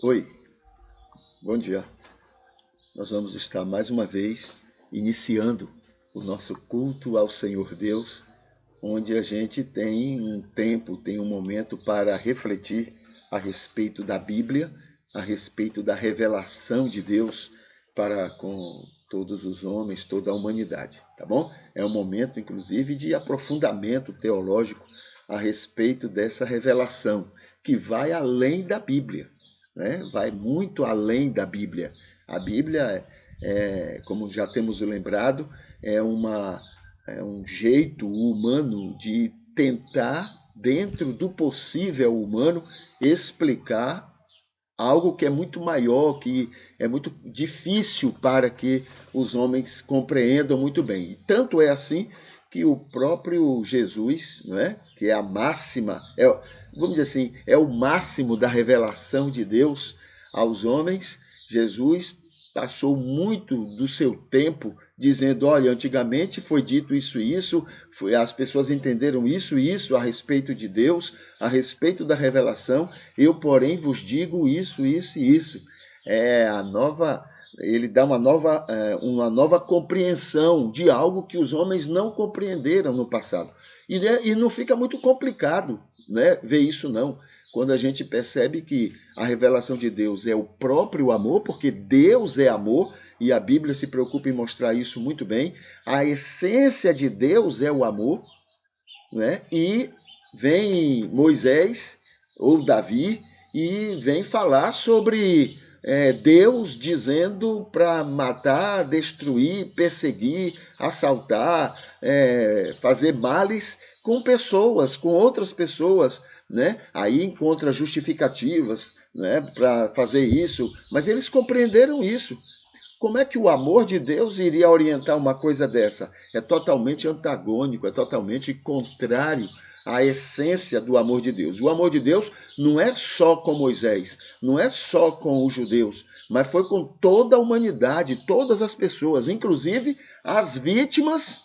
Oi, bom dia. Nós vamos estar mais uma vez iniciando o nosso culto ao Senhor Deus, onde a gente tem um tempo, tem um momento para refletir a respeito da Bíblia, a respeito da revelação de Deus para com todos os homens, toda a humanidade, tá bom? É um momento, inclusive, de aprofundamento teológico a respeito dessa revelação, que vai além da Bíblia. Né? Vai muito além da Bíblia. A Bíblia, como já temos lembrado, é um jeito humano de tentar, dentro do possível humano, explicar algo que é muito maior, que é muito difícil para que os homens compreendam muito bem. E tanto é assim que o próprio Jesus, não é? Que é a máxima, vamos dizer assim, é o máximo da revelação de Deus aos homens. Jesus passou muito do seu tempo dizendo, olha, antigamente foi dito isso e isso, as pessoas entenderam isso e isso a respeito de Deus, a respeito da revelação, eu, porém, vos digo isso, isso e isso. Ele dá uma nova compreensão de algo que os homens não compreenderam no passado. E não fica muito complicado, né, ver isso, não. Quando a gente percebe que a revelação de Deus é o próprio amor, porque Deus é amor, e a Bíblia se preocupa em mostrar isso muito bem. A essência de Deus é o amor, né? E vem Moisés, ou Davi, e vem falar sobre Deus dizendo para matar, destruir, perseguir, assaltar, fazer males com pessoas, com outras pessoas, né? Aí encontra justificativas, né, para fazer isso, mas eles compreenderam isso. Como é que o amor de Deus iria orientar uma coisa dessa? É totalmente antagônico, é totalmente contrário à essência do amor de Deus. O amor de Deus não é só com Moisés, não é só com os judeus, mas foi com toda a humanidade, todas as pessoas, inclusive as vítimas,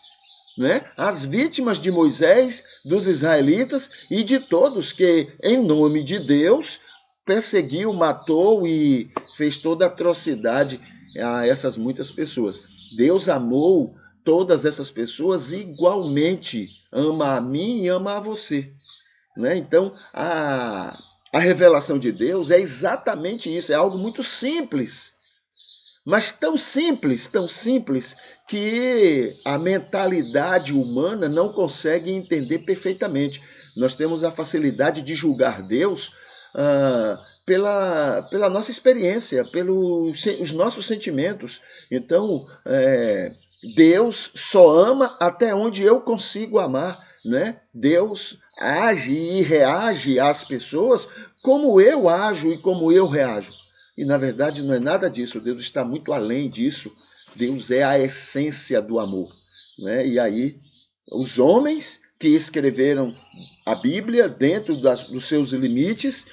né? As vítimas de Moisés, dos israelitas e de todos que, em nome de Deus, perseguiu, matou e fez toda atrocidade a essas muitas pessoas. Deus amou todas essas pessoas igualmente, ama a mim e ama a você. Né? Então, a revelação de Deus é exatamente isso, é algo muito simples. Mas tão simples que a mentalidade humana não consegue entender perfeitamente. Nós temos a facilidade de julgar Deus pela nossa experiência, pelos nossos sentimentos. Então, Deus só ama até onde eu consigo amar. Né? Deus age e reage às pessoas como eu ajo e como eu reajo. E, na verdade, não é nada disso. Deus está muito além disso. Deus é a essência do amor. Né? E aí, os homens que escreveram a Bíblia dentro dos seus limites,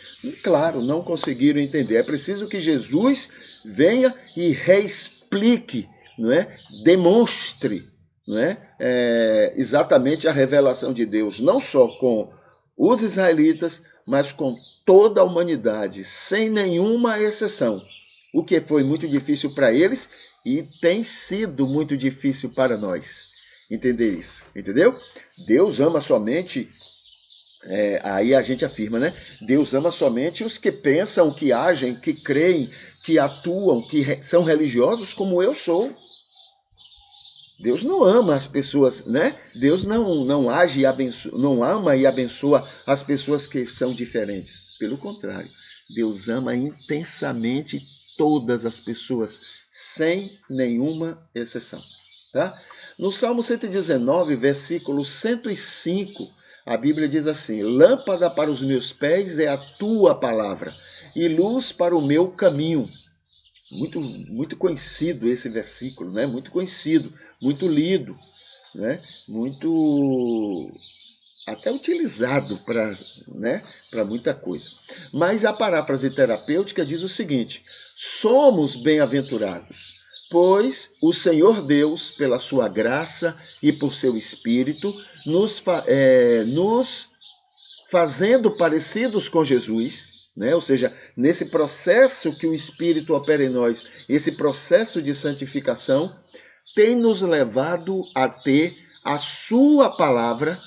claro, não conseguiram entender. É preciso que Jesus venha e reexplique, não é? Demonstre, não é? Exatamente a revelação de Deus, não só com os israelitas, mas com toda a humanidade, sem nenhuma exceção. O que foi muito difícil para eles e tem sido muito difícil para nós entender isso, entendeu? Deus ama somente Aí a gente afirma, né? Deus ama somente os que pensam, que agem, que creem, que atuam, que são religiosos como eu sou. Deus não ama as pessoas, né? Deus não age e abençoa, não ama e abençoa as pessoas que são diferentes. Pelo contrário, Deus ama intensamente todas as pessoas, sem nenhuma exceção. Tá? No Salmo 119, versículo 105, a Bíblia diz assim: lâmpada para os meus pés é a tua palavra, e luz para o meu caminho. Muito conhecido esse versículo, né? Muito conhecido, muito lido, né? Muito até utilizado para, né, para muita coisa. Mas a paráfrase terapêutica diz o seguinte: somos bem-aventurados, pois o Senhor Deus, pela sua graça e por seu Espírito, nos fazendo parecidos com Jesus, né? Ou seja, nesse processo que o Espírito opera em nós, esse processo de santificação, tem nos levado a ter a sua palavra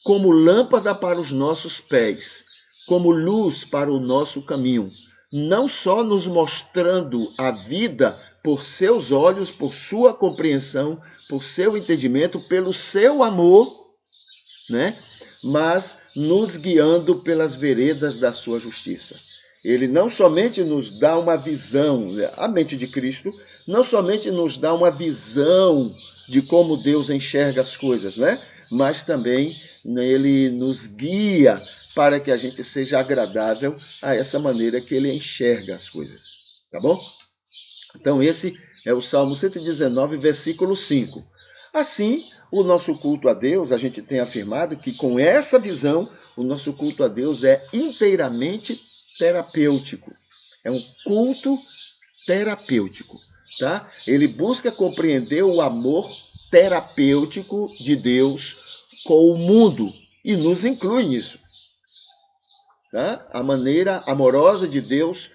como lâmpada para os nossos pés, como luz para o nosso caminho, não só nos mostrando a vida por seus olhos, por sua compreensão, por seu entendimento, pelo seu amor, né? Mas nos guiando pelas veredas da sua justiça. Ele não somente nos dá uma visão, a mente de Cristo, não somente nos dá uma visão de como Deus enxerga as coisas, né? Mas também ele nos guia para que a gente seja agradável a essa maneira que ele enxerga as coisas. Tá bom? Então esse é o Salmo 119, versículo 5. Assim, o nosso culto a Deus, a gente tem afirmado que com essa visão, o nosso culto a Deus é inteiramente terapêutico. É um culto terapêutico, tá? Ele busca compreender o amor terapêutico de Deus com o mundo e nos inclui nisso, tá? A maneira amorosa de Deus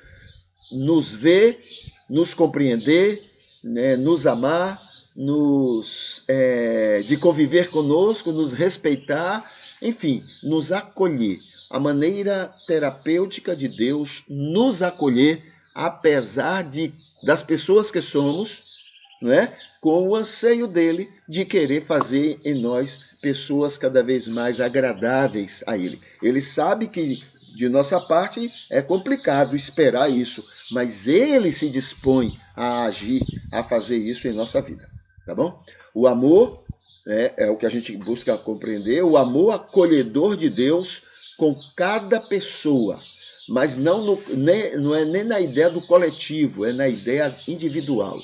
nos ver, nos compreender, né, nos amar, de conviver conosco, nos respeitar, enfim, nos acolher. A maneira terapêutica de Deus nos acolher, apesar das pessoas que somos, né, com o anseio dele de querer fazer em nós pessoas cada vez mais agradáveis a ele. Ele sabe que de nossa parte é complicado esperar isso, mas ele se dispõe a agir, a fazer isso em nossa vida. Tá bom? O amor é o que a gente busca compreender, o amor acolhedor de Deus com cada pessoa, mas não é nem na ideia do coletivo, é na ideia individual.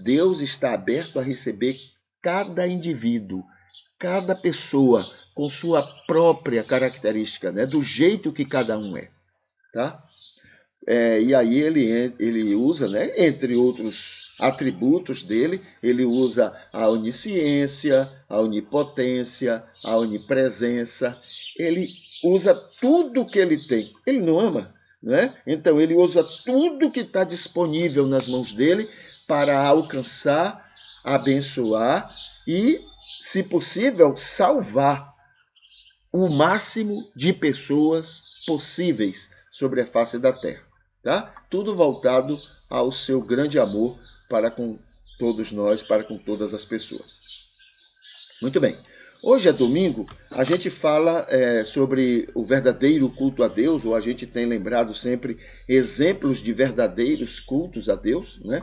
Deus está aberto a receber cada indivíduo, cada pessoa com sua própria característica, né? Do jeito que cada um é. Tá? E aí ele usa, né, entre outros atributos dele, ele usa a onisciência, a onipotência, a onipresença. Ele usa tudo que ele tem. Ele não ama, né? Então ele usa tudo que está disponível nas mãos dele para alcançar, abençoar e, se possível, salvar o máximo de pessoas possíveis sobre a face da terra. Tá? Tudo voltado ao seu grande amor para com todos nós, para com todas as pessoas. Muito bem. Hoje é domingo, a gente fala sobre o verdadeiro culto a Deus, ou a gente tem lembrado sempre exemplos de verdadeiros cultos a Deus, né?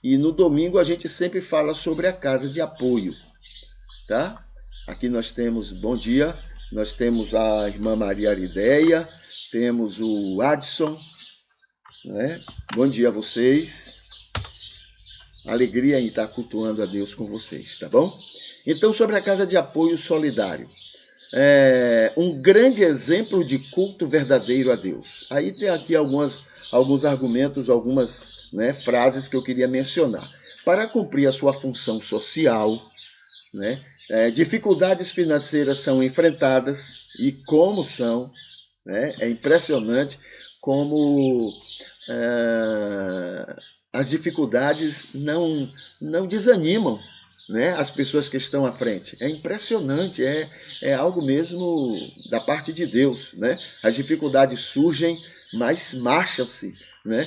E no domingo a gente sempre fala sobre a casa de apoio, tá? Aqui nós temos, bom dia, nós temos a irmã Maria Arideia, temos o Adson, né? Bom dia a vocês. Alegria em estar cultuando a Deus com vocês, tá bom? Então, sobre a Casa de Apoio Solidário. Um grande exemplo de culto verdadeiro a Deus. Aí tem aqui alguns argumentos, algumas, né, frases que eu queria mencionar. Para cumprir a sua função social, né, dificuldades financeiras são enfrentadas, e como são, né, é impressionante como as dificuldades não desanimam, né, as pessoas que estão à frente. É impressionante, é algo mesmo da parte de Deus, né? As dificuldades surgem, mas marcham-se, né?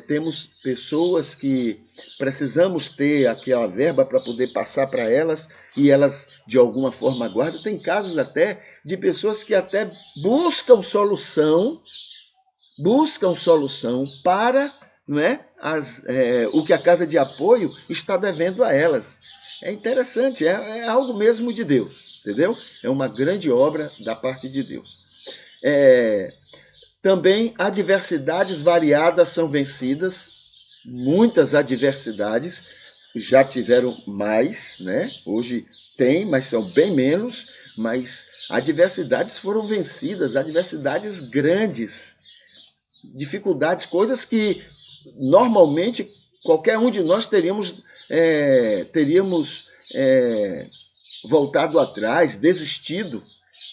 Temos pessoas que precisamos ter aquela verba para poder passar para elas e elas de alguma forma aguardam. Tem casos até de pessoas que até buscam solução para, né, o que a casa de apoio está devendo a elas. É interessante, é algo mesmo de Deus, entendeu? É uma grande obra da parte de Deus. Também adversidades variadas são vencidas, muitas adversidades, já tiveram mais, né? Hoje tem, mas são bem menos, mas adversidades foram vencidas, adversidades grandes, dificuldades, coisas que normalmente qualquer um de nós teríamos voltado atrás, desistido,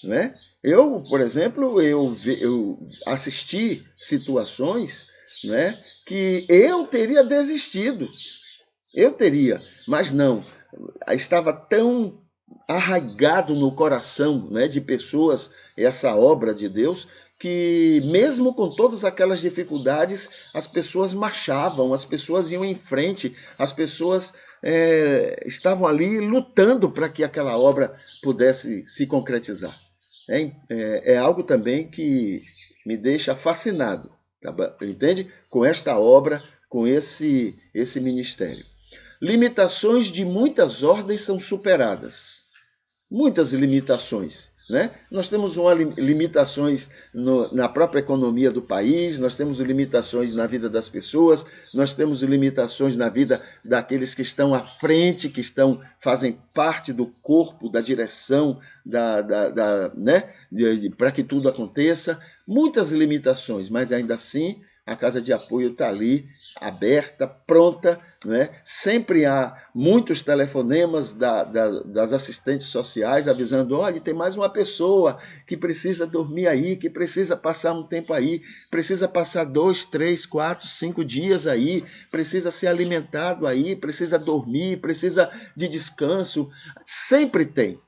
né? Eu, por exemplo, eu assisti situações, né, que eu teria desistido. Eu teria, mas não. Estava tão arraigado no coração, né, de pessoas essa obra de Deus, que mesmo com todas aquelas dificuldades, as pessoas marchavam, as pessoas iam em frente, as pessoas estavam ali lutando para que aquela obra pudesse se concretizar. É algo também que me deixa fascinado, tá, entende? Com esta obra, com esse ministério. Limitações de muitas ordens são superadas. Muitas limitações, né? Nós temos limitações na própria economia do país, nós temos limitações na vida das pessoas, nós temos limitações na vida daqueles que estão à frente, que fazem parte do corpo, da direção, né? Para que tudo aconteça. Muitas limitações, mas ainda assim a casa de apoio está ali, aberta, pronta, né? Sempre há muitos telefonemas das assistentes sociais avisando, olha, tem mais uma pessoa que precisa dormir aí, que precisa passar um tempo aí, precisa passar 2, 3, 4, 5 dias aí, precisa ser alimentado aí, precisa dormir, precisa de descanso. Sempre tem,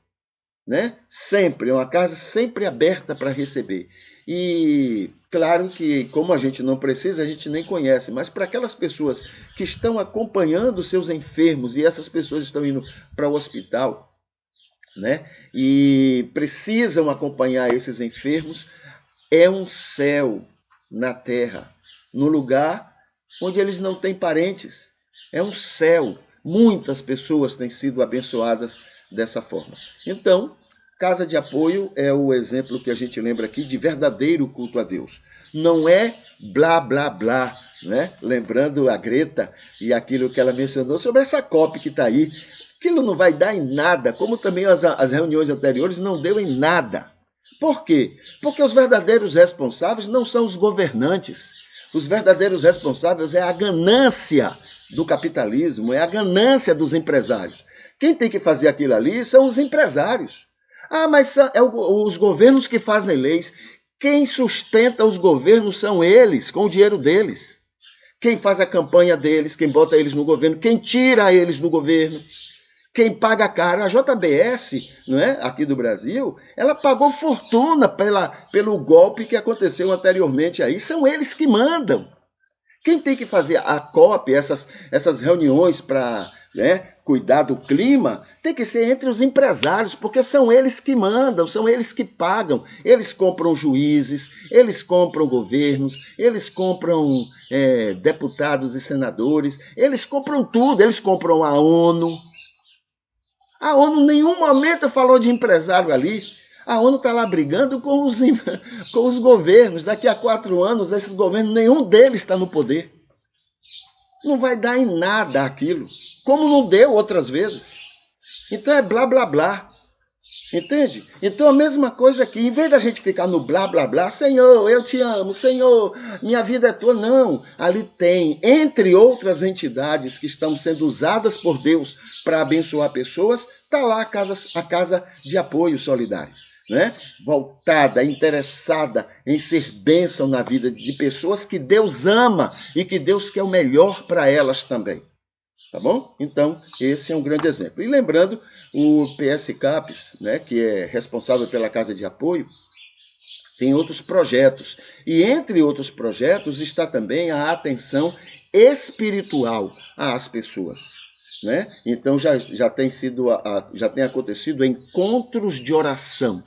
né? Sempre, é uma casa sempre aberta para receber. E claro que, como a gente não precisa, a gente nem conhece, mas para aquelas pessoas que estão acompanhando seus enfermos, e essas pessoas estão indo para o hospital, né? E precisam acompanhar esses enfermos, é um céu na terra, no lugar onde eles não têm parentes. É um céu. Muitas pessoas têm sido abençoadas dessa forma. Então, casa de apoio é o exemplo que a gente lembra aqui de verdadeiro culto a Deus. Não é blá, blá, blá, né? Lembrando a Greta e aquilo que ela mencionou sobre essa COP que está aí. Aquilo não vai dar em nada, como também as reuniões anteriores não deu em nada. Por quê? Porque os verdadeiros responsáveis não são os governantes. Os verdadeiros responsáveis é a ganância do capitalismo, é a ganância dos empresários. Quem tem que fazer aquilo ali são os empresários. Ah, mas os governos que fazem leis. Quem sustenta os governos são eles, com o dinheiro deles. Quem faz a campanha deles, quem bota eles no governo, quem tira eles do governo, quem paga caro. A JBS, não é, aqui do Brasil, ela pagou fortuna pelo golpe que aconteceu anteriormente aí. São eles que mandam. Quem tem que fazer a COP, essas reuniões para, né, cuidar do clima, tem que ser entre os empresários, porque são eles que mandam, são eles que pagam. Eles compram juízes, eles compram governos, eles compram deputados e senadores, eles compram tudo, eles compram a ONU. A ONU em nenhum momento falou de empresário ali. A ONU está lá brigando com os governos. Daqui a 4 anos, esses governos, nenhum deles está no poder. Não vai dar em nada aquilo, como não deu outras vezes. Então é blá, blá, blá. Entende? Então a mesma coisa aqui, em vez da gente ficar no blá, blá, blá, Senhor, eu te amo, Senhor, minha vida é tua, não. Ali tem, entre outras entidades que estão sendo usadas por Deus para abençoar pessoas, está lá a casa de apoio solidário, né? Voltada, interessada em ser bênção na vida de pessoas que Deus ama e que Deus quer o melhor para elas também. Tá bom? Então, esse é um grande exemplo. E lembrando, o PS CAPES, né, que é responsável pela Casa de Apoio, tem outros projetos. E entre outros projetos está também a atenção espiritual às pessoas. Né? Então já tem acontecido encontros de oração,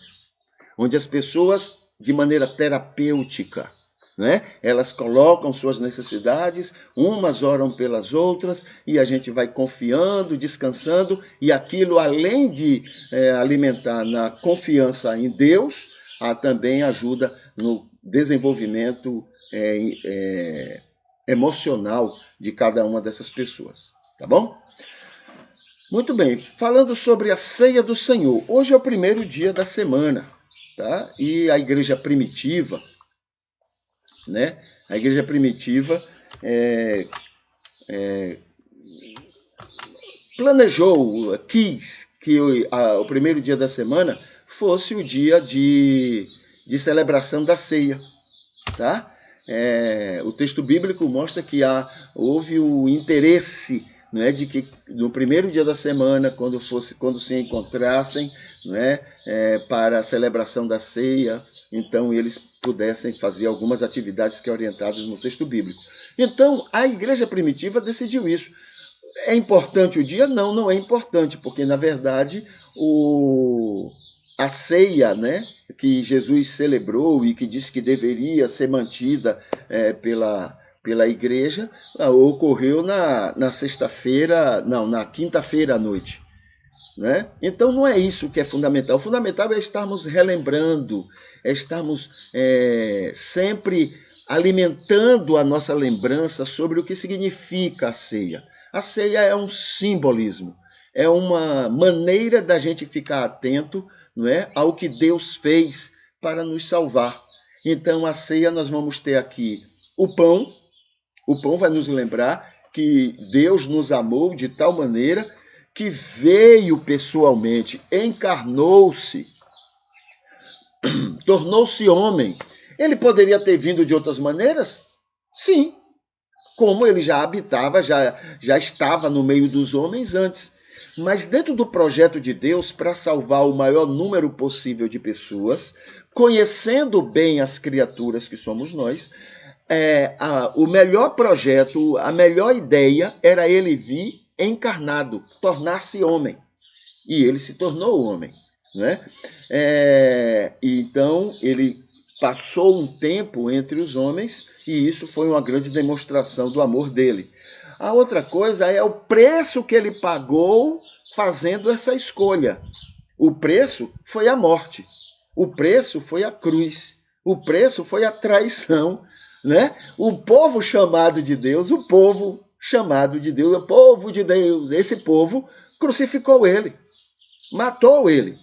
onde as pessoas, de maneira terapêutica, né? Elas colocam suas necessidades, umas oram pelas outras, e a gente vai confiando, descansando, e aquilo, além de alimentar na confiança em Deus, também ajuda no desenvolvimento emocional de cada uma dessas pessoas. Tá bom? Muito bem, falando sobre a ceia do Senhor. Hoje é o primeiro dia da semana, tá? E a igreja primitiva, né? A igreja primitiva planejou, quis que o primeiro dia da semana fosse o dia de celebração da ceia, tá? O texto bíblico mostra que houve o interesse, né, de que no primeiro dia da semana, quando se encontrassem, né, para a celebração da ceia, então eles pudessem fazer algumas atividades que orientadas no texto bíblico. Então, a igreja primitiva decidiu isso. É importante o dia? Não, não é importante, porque, na verdade, a ceia, né, que Jesus celebrou e que disse que deveria ser mantida pela igreja, ocorreu na sexta-feira, não, na quinta-feira à noite. Né? Então não é isso que é fundamental. O fundamental é estarmos relembrando, estarmos sempre alimentando a nossa lembrança sobre o que significa a ceia. A ceia é um simbolismo, é uma maneira da gente ficar atento, não é, ao que Deus fez para nos salvar. Então, a ceia, nós vamos ter aqui o pão. O pão vai nos lembrar que Deus nos amou de tal maneira que veio pessoalmente, encarnou-se, tornou-se homem. Ele poderia ter vindo de outras maneiras? Sim, como ele já habitava, já estava no meio dos homens antes. Mas dentro do projeto de Deus, para salvar o maior número possível de pessoas, conhecendo bem as criaturas que somos nós, o melhor projeto, a melhor ideia era ele vir encarnado, tornar-se homem. E ele se tornou homem. Né? Então, ele passou um tempo entre os homens e isso foi uma grande demonstração do amor dele. A outra coisa é o preço que ele pagou fazendo essa escolha. O preço foi a morte. O preço foi a cruz. O preço foi a traição. Né? O povo chamado de Deus, o povo de Deus, esse povo crucificou ele, matou ele,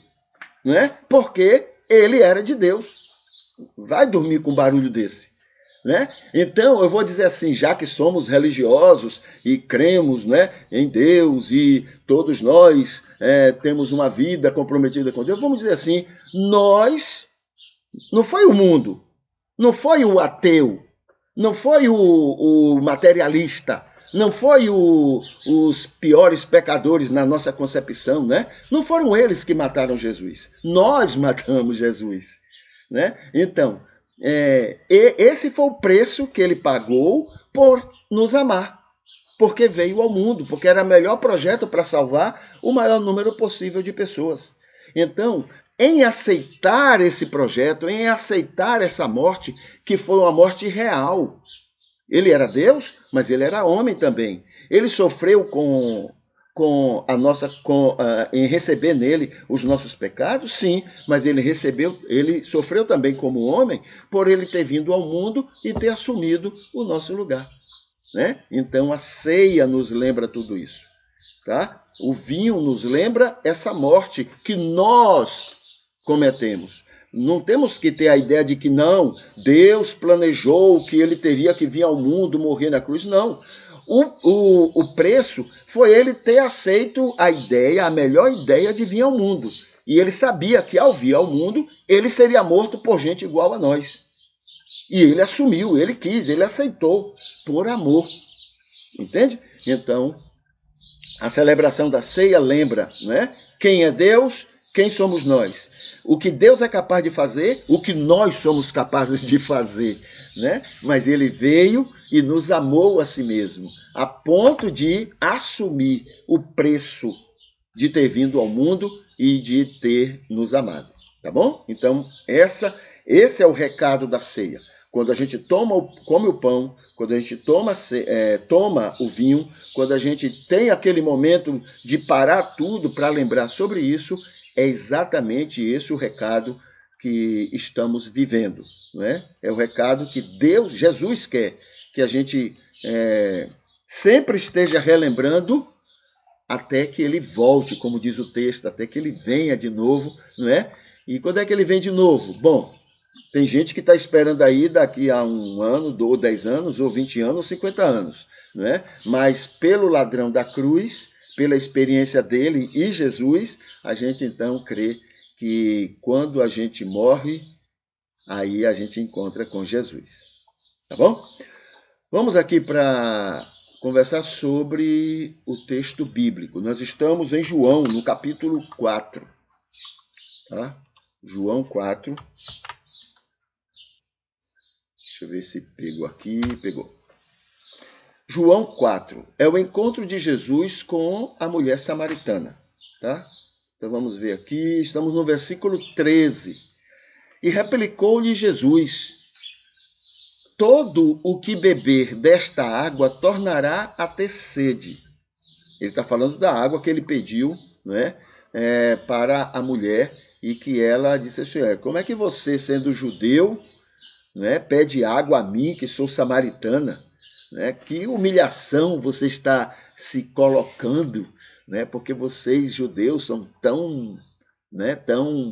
né? Porque ele era de Deus. Vai dormir com um barulho desse. Né? Então, eu vou dizer assim, já que somos religiosos e cremos, né, em Deus e todos nós temos uma vida comprometida com Deus, vamos dizer assim, nós, não foi o mundo, não foi o ateu, não foi o materialista, não foi os piores pecadores na nossa concepção, né? Não foram eles que mataram Jesus, nós matamos Jesus. Né? Então, esse foi o preço que ele pagou por nos amar, porque veio ao mundo, porque era o melhor projeto para salvar o maior número possível de pessoas. Então, em aceitar esse projeto, em aceitar essa morte, que foi uma morte real, ele era Deus, mas ele era homem também. Ele sofreu em receber nele os nossos pecados, sim, mas ele sofreu também como homem por ele ter vindo ao mundo e ter assumido o nosso lugar. Né? Então a ceia nos lembra tudo isso. Tá? O vinho nos lembra essa morte que nós cometemos. Não temos que ter a ideia de que não, Deus planejou que ele teria que vir ao mundo morrer na cruz. Não. O preço foi ele ter aceito a melhor ideia de vir ao mundo. E ele sabia que ao vir ao mundo, ele seria morto por gente igual a nós. E ele assumiu, ele quis, ele aceitou, por amor. Entende? Então, A celebração da ceia lembra, né? Quem é Deus, quem somos nós. O que Deus é capaz de fazer, o que nós somos capazes de fazer, né? Mas ele veio e nos amou a si mesmo, a ponto de assumir o preço de ter vindo ao mundo e de ter nos amado, tá bom? Então, esse é o recado da ceia. Quando a gente come o pão, quando a gente toma o vinho, quando a gente tem aquele momento de parar tudo para lembrar sobre isso, é exatamente esse o recado que estamos vivendo, não é? É o recado que Jesus quer que a gente sempre esteja relembrando até que ele volte, como diz o texto, até que ele venha de novo, não é? E quando é que ele vem de novo? Bom, tem gente que está esperando aí daqui a 1 ano, ou 10 anos, ou 20 anos, ou 50 anos, não é? Mas pelo ladrão da cruz, pela experiência dele e Jesus, a gente então crê que quando a gente morre, aí a gente encontra com Jesus. Tá bom? Vamos aqui para conversar sobre o texto bíblico. Nós estamos em João, no capítulo 4. Tá? João 4. Deixa eu ver se pegou aqui. Pegou. João 4 é o encontro de Jesus com a mulher samaritana. Tá? Então vamos ver aqui. Estamos no versículo 13. E replicou-lhe Jesus: todo o que beber desta água tornará a ter sede. Ele está falando da água que ele pediu, não é? Para a mulher, e que ela disse assim: como é que você, sendo judeu, não é, pede água a mim, que sou samaritana? Né? Que humilhação você está se colocando, né? Porque vocês, judeus, são tão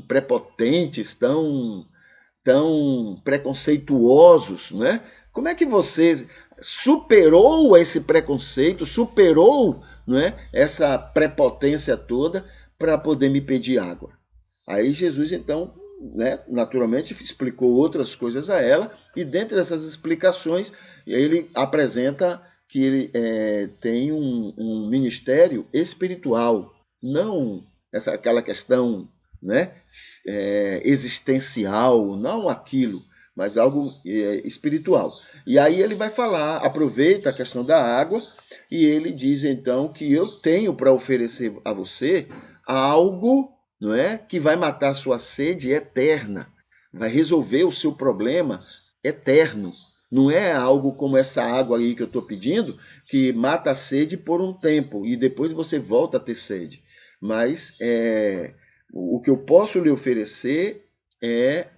prepotentes, tão preconceituosos, né? Como é que você superou esse preconceito, superou, né, essa prepotência toda para poder me pedir água? Aí Jesus, então, né, naturalmente, explicou outras coisas a ela, e dentre essas explicações, ele apresenta que ele tem um ministério espiritual, não aquela questão, né, existencial, não aquilo, mas algo espiritual. E aí ele vai falar, aproveita a questão da água, e ele diz então que eu tenho para oferecer a você algo, não é, que vai matar a sua sede eterna, vai resolver o seu problema eterno. Não é algo como essa água aí que eu estou pedindo, que mata a sede por um tempo e depois você volta a ter sede. Mas o que eu posso lhe oferecer é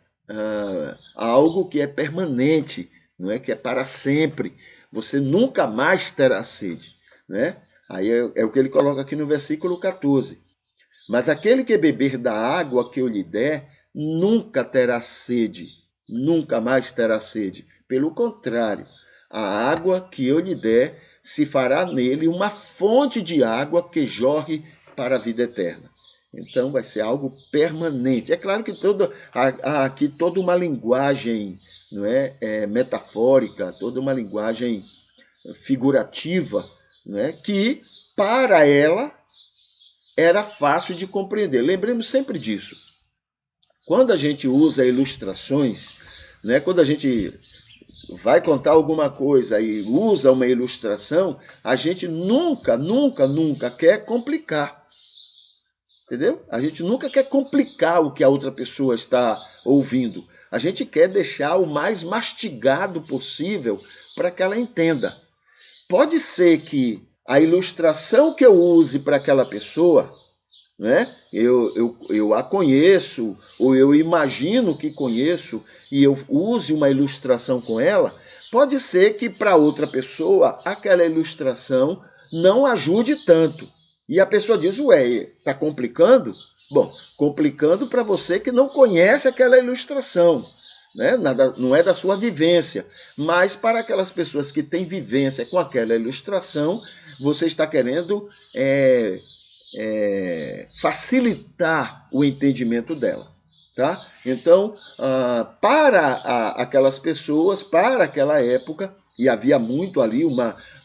algo que é permanente, não é, que é para sempre. Você nunca mais terá sede, né? Aí é o que ele coloca aqui no versículo 14. Mas aquele que beber da água que eu lhe der, nunca terá sede, nunca mais terá sede. Pelo contrário, a água que eu lhe der se fará nele uma fonte de água que jorre para a vida eterna. Então vai ser algo permanente. É claro que há aqui toda uma linguagem, não é, metafórica, toda uma linguagem figurativa, não é, que para ela era fácil de compreender. Lembremos sempre disso. Quando a gente usa ilustrações, né, quando a gente vai contar alguma coisa e usa uma ilustração, a gente nunca quer complicar. Entendeu? A gente nunca quer complicar o que a outra pessoa está ouvindo. A gente quer deixar o mais mastigado possível para que ela entenda. Pode ser que a ilustração que eu use para aquela pessoa, né, eu a conheço, ou eu imagino que conheço, e eu use uma ilustração com ela, pode ser que para outra pessoa aquela ilustração não ajude tanto. E a pessoa diz: ué, está complicando? Bom, complicando para você que não conhece aquela ilustração, né? Não é da sua vivência. Mas para aquelas pessoas que têm vivência com aquela ilustração, você está querendo facilitar o entendimento dela. Tá? Então, para aquelas pessoas, para aquela época, e havia muito ali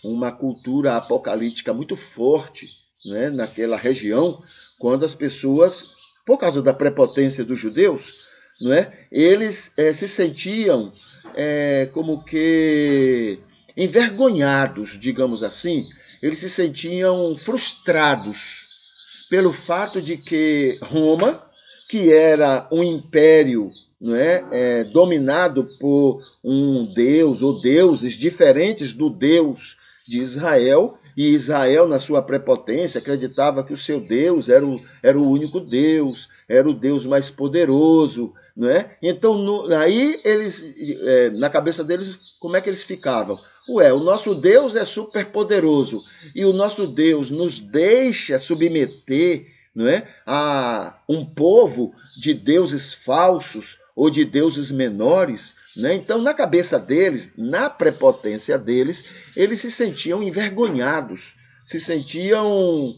uma cultura apocalíptica muito forte, né, naquela região, quando as pessoas, por causa da prepotência dos judeus, não é, eles se sentiam como que envergonhados, digamos assim, eles se sentiam frustrados pelo fato de que Roma, que era um império, não é, dominado por um deus ou deuses diferentes do Deus de Israel, e Israel, na sua prepotência, acreditava que o seu Deus era o único Deus, era o Deus mais poderoso, não é? Então, aí eles, na cabeça deles, como é que eles ficavam? Ué, o nosso Deus é super poderoso e o nosso Deus nos deixa submeter, não é, a um povo de deuses falsos ou de deuses menores, né? Então, na cabeça deles, na prepotência deles, eles se sentiam envergonhados, se sentiam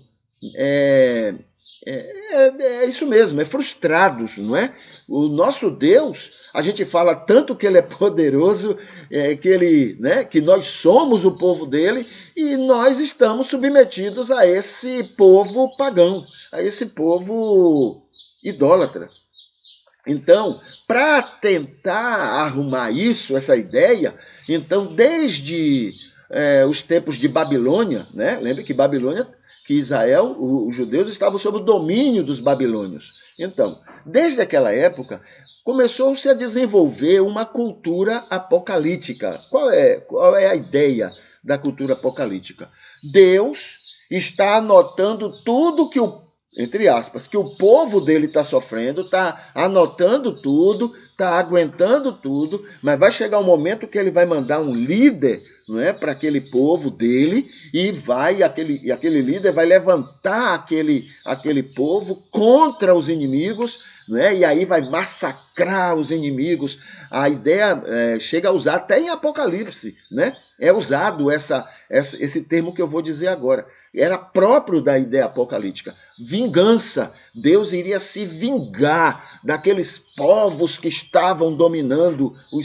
isso mesmo, frustrados, não é? O nosso Deus, a gente fala tanto que ele é poderoso, que nós somos o povo dele e nós estamos submetidos a esse povo pagão, a esse povo idólatra. Então, para tentar arrumar isso, essa ideia, então, desde os tempos de Babilônia, né? Lembra que Babilônia, que Israel, os judeus estavam sob o domínio dos babilônios. Então, desde aquela época, começou-se a desenvolver uma cultura apocalíptica. Qual é a ideia da cultura apocalíptica? Deus está anotando tudo que entre aspas, que o povo dele está sofrendo, está anotando tudo, está aguentando tudo, mas vai chegar um momento que ele vai mandar um líder, não é, para aquele povo dele, e aquele líder vai levantar aquele povo contra os inimigos, né, e aí vai massacrar os inimigos. A ideia chega a usar até em Apocalipse, né? É usado esse termo que eu vou dizer agora. Era próprio da ideia apocalíptica. Vingança. Deus iria se vingar daqueles povos que estavam dominando o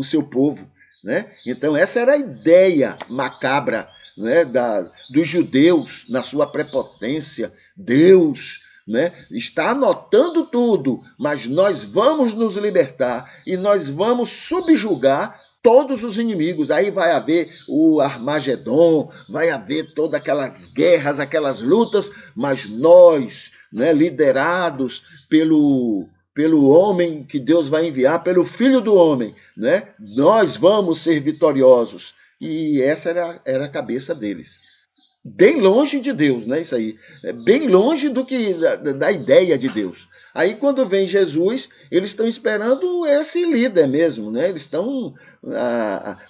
seu povo, né? Então, essa era a ideia macabra, né, dos judeus na sua prepotência. Deus, né, está anotando tudo, mas nós vamos nos libertar e nós vamos subjugar todos os inimigos. Aí vai haver o Armagedon, vai haver todas aquelas guerras, aquelas lutas, mas nós, né, liderados pelo homem que Deus vai enviar, pelo Filho do Homem, né, nós vamos ser vitoriosos. E essa era a cabeça deles. Bem longe de Deus, né? Isso aí. Bem longe da ideia de Deus. Aí, quando vem Jesus, eles estão esperando esse líder mesmo, né? Eles estão...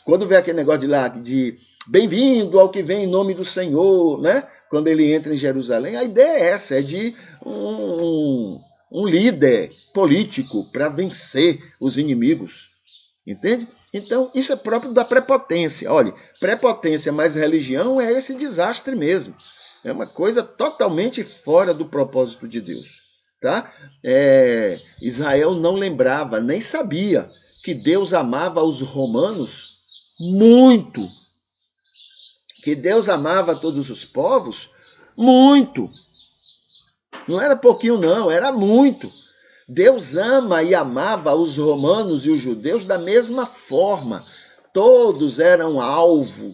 quando vem aquele negócio de bem-vindo ao que vem em nome do Senhor, né? Quando ele entra em Jerusalém, a ideia é essa, é de um líder político para vencer os inimigos. Entende? Então, isso é próprio da prepotência. Olha, prepotência mais religião é esse desastre mesmo. É uma coisa totalmente fora do propósito de Deus. Tá? Israel não lembrava, nem sabia que Deus amava os romanos muito. Que Deus amava todos os povos muito. Não era pouquinho, não, era muito. Deus ama e amava os romanos e os judeus da mesma forma. Todos eram alvo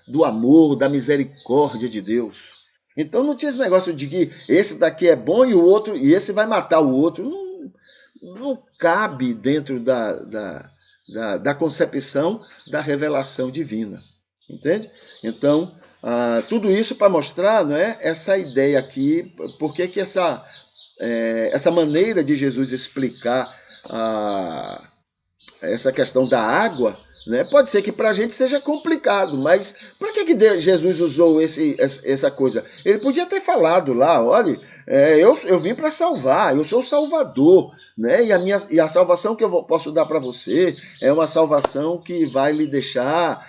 do amor, da misericórdia de Deus. Então não tinha esse negócio de que esse daqui é bom e esse vai matar o outro. Não cabe dentro da concepção da revelação divina. Entende? Então, tudo isso para mostrar, não é, essa ideia aqui, porque que essa maneira de Jesus explicar essa questão da água, né, pode ser que para a gente seja complicado, mas para que Jesus usou essa coisa? Ele podia ter falado lá, olha, eu vim para salvar, eu sou o Salvador, né? E a salvação que eu posso dar para você é uma salvação que vai lhe deixar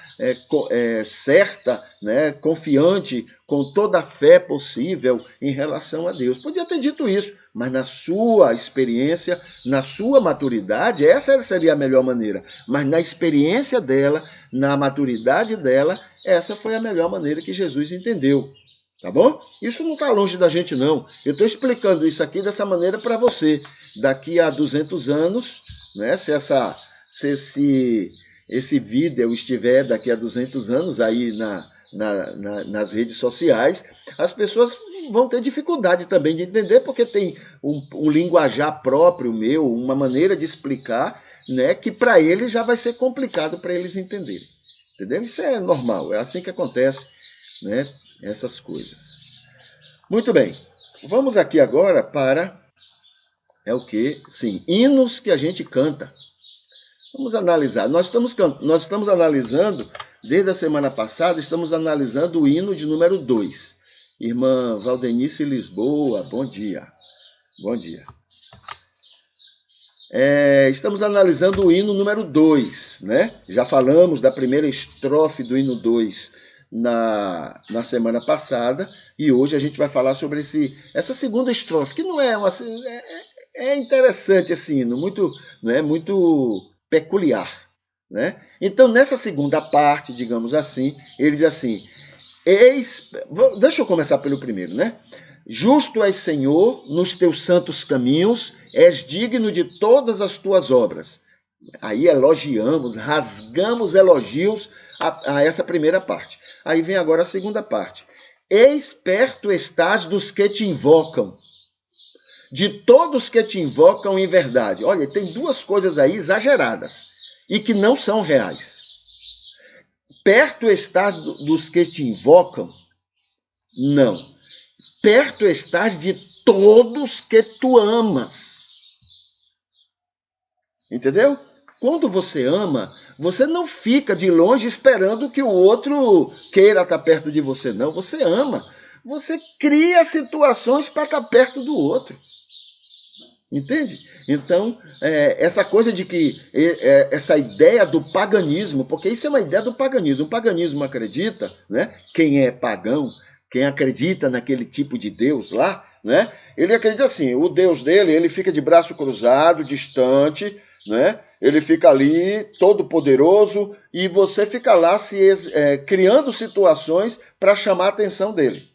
certa, né? Confiante, com toda a fé possível em relação a Deus. Podia ter dito isso, mas na sua experiência, na sua maturidade, essa seria a melhor maneira. Mas na experiência dela, na maturidade dela, essa foi a melhor maneira que Jesus entendeu. Tá bom? Isso não está longe da gente, não. Eu estou explicando isso aqui dessa maneira para você. Daqui a 200 anos, né, se esse vídeo estiver daqui a 200 anos aí nas redes sociais, as pessoas vão ter dificuldade também de entender, porque tem um linguajar próprio meu, uma maneira de explicar, né, que para eles já vai ser complicado para eles entenderem. Entendeu? Isso é normal, é assim que acontece, né, essas coisas. Muito bem, vamos aqui agora para, Sim, hinos que a gente canta. Vamos analisar. Nós estamos analisando, desde a semana passada, estamos analisando o hino de número 2. Irmã Valdenice Lisboa, bom dia. Bom dia. Estamos analisando o hino número 2, né? Já falamos da primeira estrofe do hino 2 na semana passada, e hoje a gente vai falar sobre essa segunda estrofe, que não é uma... É interessante esse hino, muito peculiar, né? Então, nessa segunda parte, digamos assim, ele diz assim, deixa eu começar pelo primeiro, né? Justo és, Senhor, nos teus santos caminhos, és digno de todas as tuas obras. Aí elogiamos, rasgamos elogios a essa primeira parte. Aí vem agora a segunda parte. Eis perto estás dos que te invocam, de todos que te invocam em verdade. Olha, tem duas coisas aí exageradas e que não são reais. Perto estás dos que te invocam? Não. Perto estás de todos que tu amas. Entendeu? Quando você ama, você não fica de longe esperando que o outro queira estar perto de você, não. Você ama. Você cria situações para estar perto do outro. Entende? Então, essa coisa de que essa ideia do paganismo, porque isso é uma ideia do paganismo. O paganismo acredita, né? Quem é pagão, quem acredita naquele tipo de Deus lá, né? Ele acredita assim, o Deus dele, ele fica de braço cruzado, distante, né? Ele fica ali, todo poderoso, e você fica lá criando situações para chamar a atenção dele.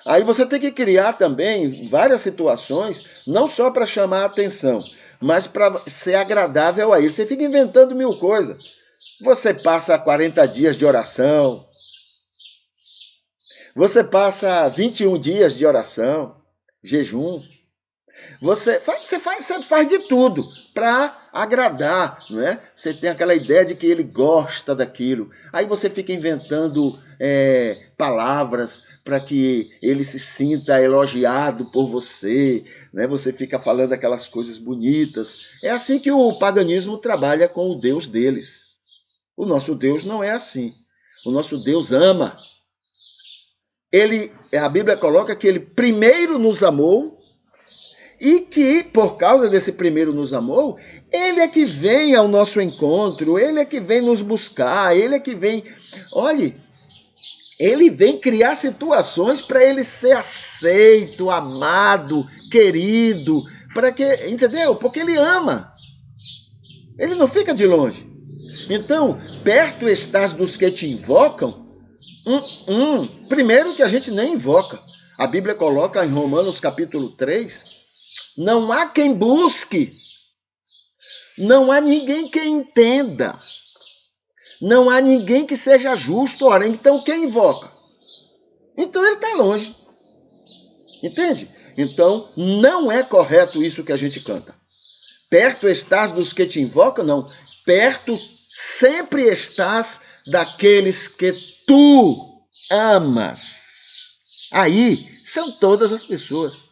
Aí você tem que criar também várias situações, não só para chamar a atenção, mas para ser agradável a ele. Você fica inventando mil coisas. Você passa 40 dias de oração. Você passa 21 dias de oração, jejum. Você faz de tudo para agradar, não é? Você tem aquela ideia de que ele gosta daquilo. Aí você fica inventando palavras para que ele se sinta elogiado por você, né? Você fica falando aquelas coisas bonitas. É assim que o paganismo trabalha com o Deus deles. O nosso Deus não é assim. O nosso Deus ama. A Bíblia coloca que ele primeiro nos amou e que, por causa desse primeiro nos amou, ele é que vem ao nosso encontro, ele é que vem nos buscar, ele é que vem... Olhe, ele vem criar situações para ele ser aceito, amado, querido, entendeu? Porque ele ama. Ele não fica de longe. Então, perto estás dos que te invocam? Primeiro que a gente nem invoca. A Bíblia coloca em Romanos capítulo 3, não há quem busque, não há ninguém que entenda, não há ninguém que seja justo. Ora, então quem invoca? Então ele está longe. Entende? Então não é correto isso que a gente canta. Perto estás dos que te invocam? Não. Perto sempre estás daqueles que tu amas. Aí são todas as pessoas.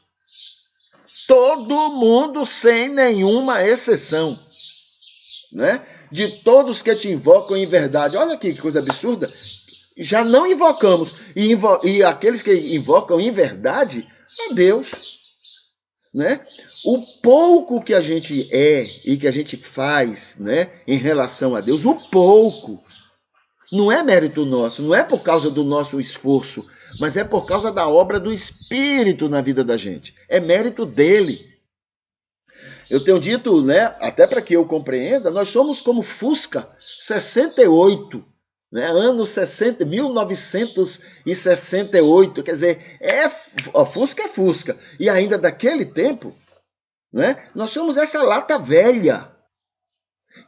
Todo mundo sem nenhuma exceção. Né? De todos que te invocam em verdade. Olha aqui que coisa absurda. Já não invocamos. E aqueles que invocam em verdade a Deus. né? O pouco que a gente é e que a gente faz, né, em relação a Deus, o pouco, não é mérito nosso, não é por causa do nosso esforço, mas é por causa da obra do Espírito na vida da gente. É mérito dele. Eu tenho dito, né, até para que eu compreenda, nós somos como Fusca 68, né, ano 60, 1968, quer dizer, Fusca é Fusca. E ainda daquele tempo, né, nós somos essa lata velha.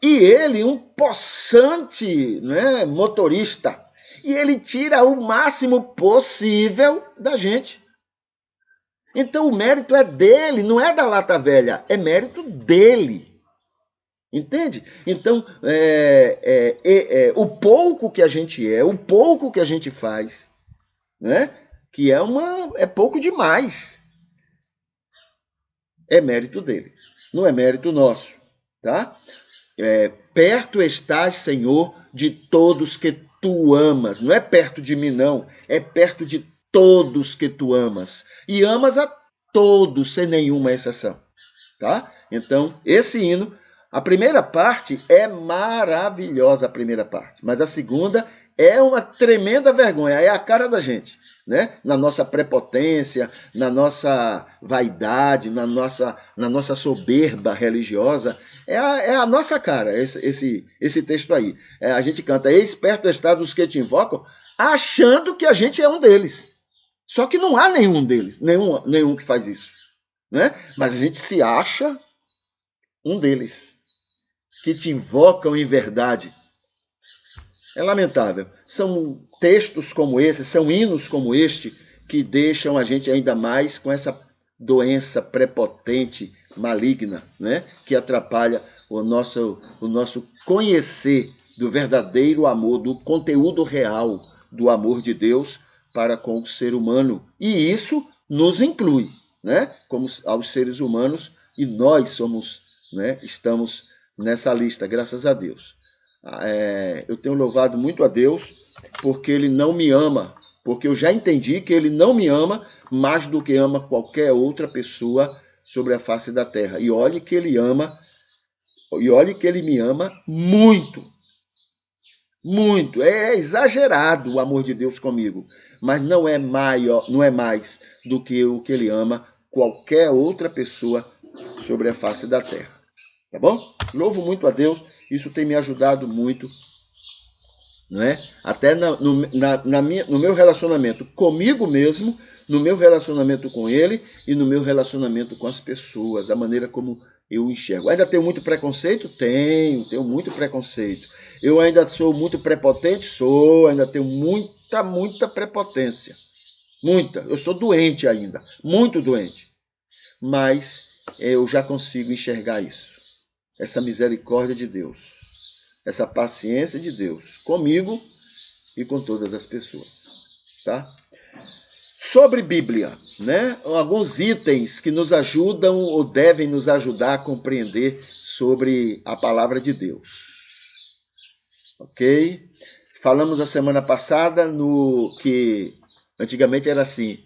E ele, um possante, né, motorista, e ele tira o máximo possível da gente. Então o mérito é dele, não é da lata velha, é mérito dele. Entende? Então, o pouco que a gente é, o pouco que a gente faz, né? Que é pouco demais. É mérito dele, não é mérito nosso, tá? Perto estás, Senhor, de todos que tu amas. Não é perto de mim, não. É perto de todos que tu amas. E amas a todos, sem nenhuma exceção. Tá? Então, esse hino, a primeira parte é maravilhosa, a primeira parte. Mas a segunda é uma tremenda vergonha. É a cara da gente. Né? Na nossa prepotência, na nossa vaidade, na nossa soberba religiosa, é a nossa cara, esse texto aí. A gente canta, eis perto está dos que te invocam, achando que a gente é um deles. Só que não há nenhum deles, nenhum que faz isso. Né? Mas a gente se acha um deles, que te invocam em verdade. É lamentável. São textos como esse, são hinos como este, que deixam a gente ainda mais com essa doença prepotente, maligna, né? Que atrapalha o nosso conhecer do verdadeiro amor, do conteúdo real do amor de Deus para com o ser humano. E isso nos inclui, né? Como aos seres humanos, e nós somos, né? Estamos nessa lista, graças a Deus. Eu tenho louvado muito a Deus porque Ele não me ama, porque eu já entendi que Ele não me ama mais do que ama qualquer outra pessoa sobre a face da terra. E olhe que Ele me ama muito, muito. É exagerado o amor de Deus comigo, mas não é mais do que o que Ele ama qualquer outra pessoa sobre a face da terra. Tá bom? Louvo muito a Deus. Isso tem me ajudado muito, né? Até no meu relacionamento comigo mesmo, no meu relacionamento com Ele e no meu relacionamento com as pessoas, a maneira como eu enxergo. Ainda tenho muito preconceito? Tenho muito preconceito. Eu ainda sou muito prepotente? Sou, ainda tenho muita prepotência. Muita. Eu sou doente ainda, muito doente. Mas eu já consigo enxergar isso. Essa misericórdia de Deus, essa paciência de Deus comigo e com todas as pessoas, tá? Sobre Bíblia, né? Alguns itens que nos ajudam ou devem nos ajudar a compreender sobre a palavra de Deus, ok? Falamos a semana passada no que antigamente era assim,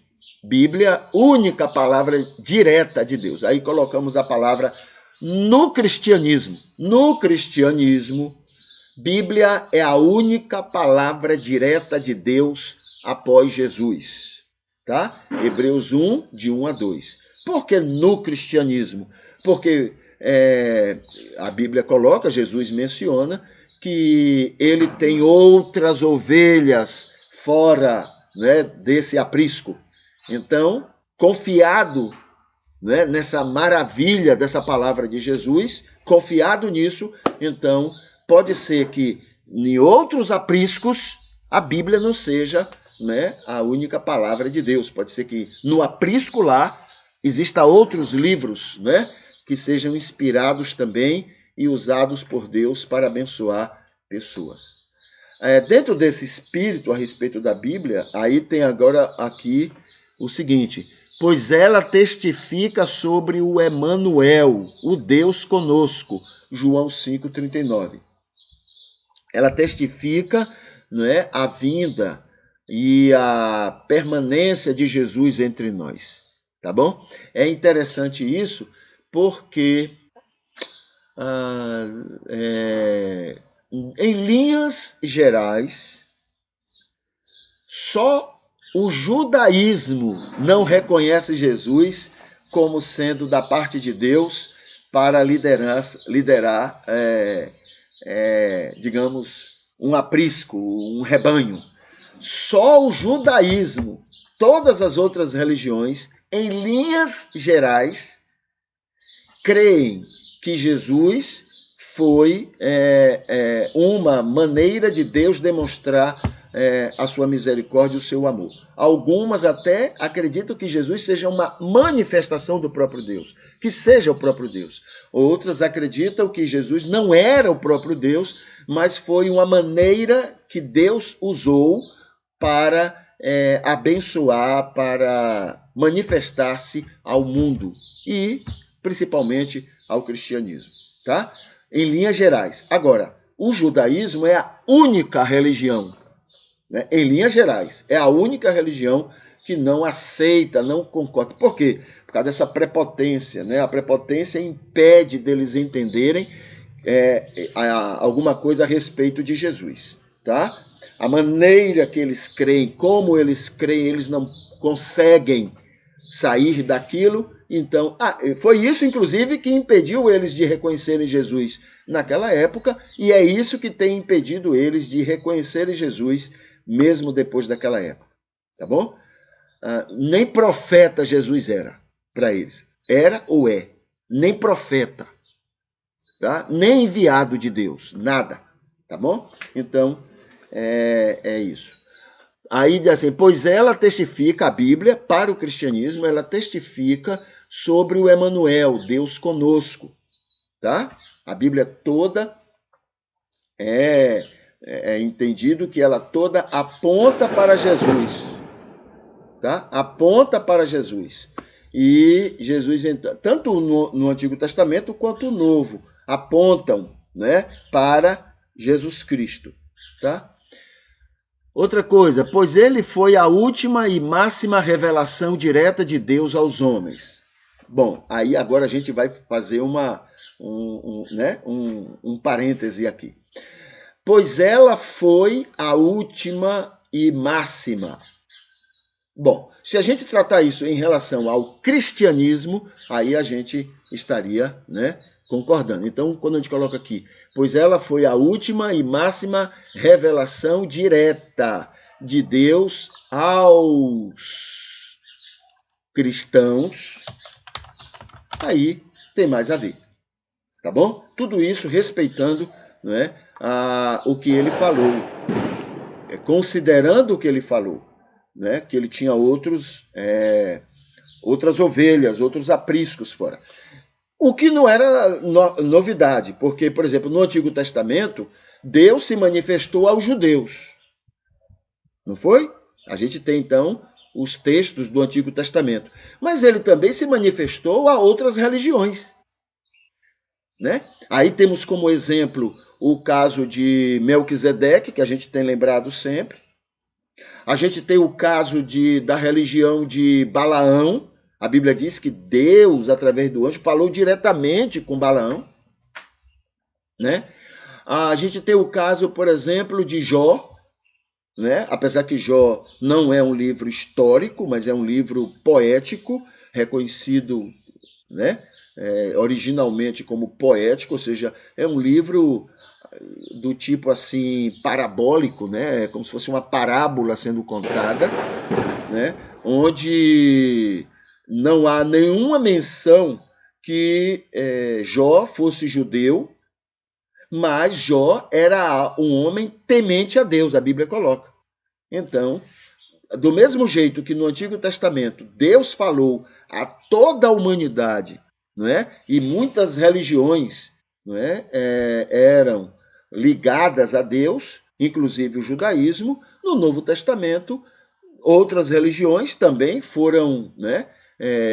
Bíblia, única palavra direta de Deus. Aí colocamos a palavra no cristianismo. No cristianismo, Bíblia é a única palavra direta de Deus após Jesus. Tá? Hebreus 1, de 1 a 2. Por que no cristianismo? Porque a Bíblia coloca, Jesus menciona, que ele tem outras ovelhas fora, né, desse aprisco. Então, confiado, né, nessa maravilha dessa palavra de Jesus, confiado nisso, então pode ser que em outros apriscos a Bíblia não seja, né, a única palavra de Deus. Pode ser que no aprisco lá exista outros livros, né, que sejam inspirados também e usados por Deus para abençoar pessoas. Dentro desse espírito a respeito da Bíblia, aí tem agora aqui o seguinte: pois ela testifica sobre o Emanuel, o Deus conosco, João 5,39. Ela testifica, não é, a vinda e a permanência de Jesus entre nós. tá bom? É interessante isso porque, em linhas gerais, só o judaísmo não reconhece Jesus como sendo da parte de Deus para liderar digamos, um aprisco, um rebanho. Só o judaísmo, todas as outras religiões, em linhas gerais, creem que Jesus foi uma maneira de Deus demonstrar a sua misericórdia e o seu amor. Algumas até acreditam que Jesus seja uma manifestação do próprio Deus, que seja o próprio Deus. Outras acreditam que Jesus não era o próprio Deus, mas foi uma maneira que Deus usou para abençoar, para manifestar-se ao mundo e principalmente ao cristianismo, tá? Em linhas gerais. Agora, o judaísmo é a única religião, né? Em linhas gerais, é a única religião que não aceita, não concorda. Por quê? Por causa dessa prepotência, né? A prepotência impede deles entenderem alguma coisa a respeito de Jesus, tá? A maneira que eles creem, como eles creem, eles não conseguem sair daquilo. Então, foi isso, inclusive, que impediu eles de reconhecerem Jesus naquela época, e é isso que tem impedido eles de reconhecerem Jesus mesmo depois daquela época, tá bom? Nem profeta Jesus era para eles. Era ou é. Nem profeta, tá? Nem enviado de Deus, nada, tá bom? Então, é isso. Aí diz assim, pois ela testifica, a Bíblia, para o cristianismo, ela testifica sobre o Emanuel, Deus conosco, tá? A Bíblia toda é entendido que ela toda aponta para Jesus, tá? Aponta para Jesus. E Jesus, tanto no Antigo Testamento quanto no Novo, apontam, né, para Jesus Cristo, tá? Outra coisa, pois ele foi a última e máxima revelação direta de Deus aos homens. Bom, aí agora a gente vai fazer um parêntese aqui. Pois ela foi a última e máxima. Bom, se a gente tratar isso em relação ao cristianismo, aí a gente estaria, né, concordando. Então, quando a gente coloca aqui, pois ela foi a última e máxima revelação direta de Deus aos cristãos, aí tem mais a ver, tá bom? Tudo isso respeitando, né, o que ele falou, considerando o que ele falou, né, que ele tinha outras ovelhas, outros apriscos fora. O que não era novidade, porque, por exemplo, no Antigo Testamento, Deus se manifestou aos judeus. Não foi? A gente tem, então, os textos do Antigo Testamento. Mas ele também se manifestou a outras religiões, né? Aí temos como exemplo o caso de Melquisedeque, que a gente tem lembrado sempre. A gente tem o caso da religião de Balaão. A Bíblia diz que Deus, através do anjo, falou diretamente com Balaão, né? A gente tem o caso, por exemplo, de Jó, né? Apesar que Jó não é um livro histórico, mas é um livro poético, reconhecido, né, originalmente como poético, ou seja, é um livro do tipo assim parabólico, né? Como se fosse uma parábola sendo contada, né? Onde não há nenhuma menção que Jó fosse judeu, mas Jó era um homem temente a Deus, a Bíblia coloca. Então, do mesmo jeito que no Antigo Testamento Deus falou a toda a humanidade, não é? E muitas religiões, não é? Eram ligadas a Deus, inclusive o judaísmo, no Novo Testamento outras religiões também foram, né,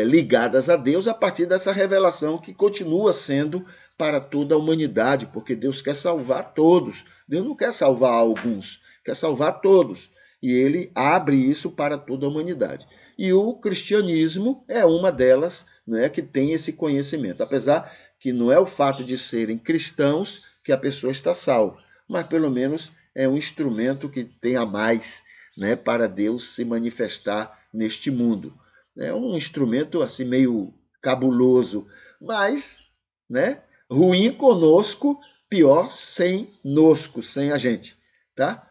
ligadas a Deus a partir dessa revelação que continua sendo para toda a humanidade, porque Deus quer salvar todos. Deus não quer salvar alguns, quer salvar todos. E ele abre isso para toda a humanidade. E o cristianismo é uma delas, né, que tem esse conhecimento. Apesar que não é o fato de serem cristãos que a pessoa está salva, mas pelo menos é um instrumento que tem a mais, né, para Deus se manifestar neste mundo. É um instrumento assim meio cabuloso, mas, né, ruim conosco, pior sem nosco, sem a gente, tá?